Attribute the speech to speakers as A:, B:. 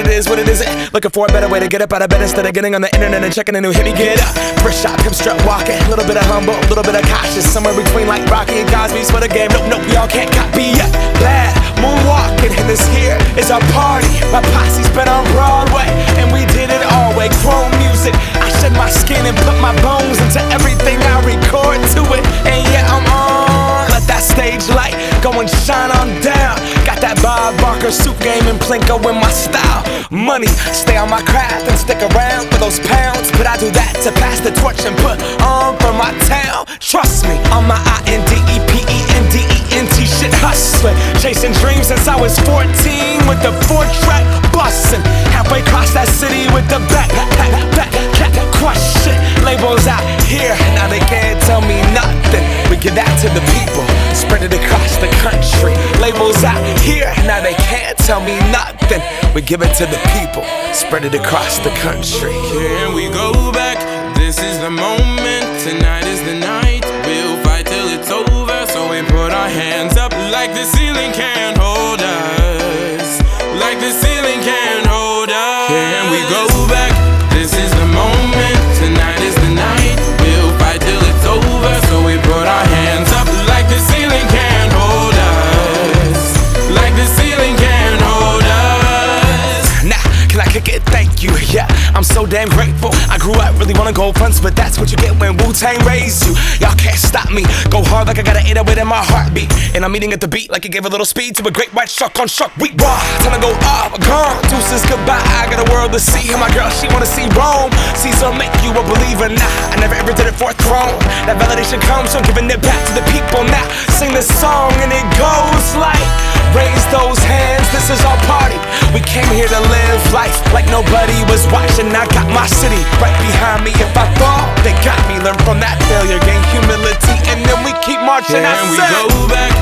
A: it is, what it isn't. Looking for a better way to get up out of bed instead of getting on the internet and checking a new hit. Me get up, first shot, pimp strut walking. A little bit of humble, a little bit of cautious. Somewhere between like Rocky and Cosby's for the game. Nope, y'all can't copy yet. Glad moonwalking, and this here is our party. My posse's been on Broadway, and we did it all way. Chrome music, I shed my skin and put my bones into everything I record to it. And yeah, I'm on. Let that stage light go and shine on down. Got that Bob Barker suit game and Plinko in my style. Money, stay on my craft and stick around for those pounds. But I do that to pass the torch and put on for my town. Trust me, on my INDEPENDENT shit hustling. Chasing dreams since I was 14 with the 4-track bustin'. Halfway across that city with the back crush shit. Labels out here, now they can't tell me nothing. We give that to the people, spread it across the country. Labels out here, now they can't tell me nothing. We give it to the people, spread it across the country.
B: Can we go back? This is the moment, tonight is the night. We'll fight till it's over, so we put our hands up like the ceiling can't hold us. Like the ceiling can't hold us. Can we go back? This is the moment, tonight is the night. We'll fight till it's over, so we put our hands up like the ceiling can't hold us. Like the ceiling can't hold us.
A: Nah, can I kick it? Thank you, yeah, I'm so damn grateful. I grew up really wanna go fronts, but that's what you get when Wu-Tang raised you. Y'all can't stop me, go hard like I got an 808 in my heartbeat. And I'm eating at the beat like it gave a little speed to a great white shark on shark week. Raw, time to go off, gone, deuces goodbye. I got a world to see, and my girl, she wanna see Rome. Caesar make you a believer, nah, I never ever did it for a throne. That validation comes from giving it back to the people. Now, sing this song and it goes like, raise those hands, this is our party. We came here to live life like nobody was watching. I got my city right behind me. If I fall, they got me. Learn from that failure, gain humility, and then we keep marching.
B: Can we go back?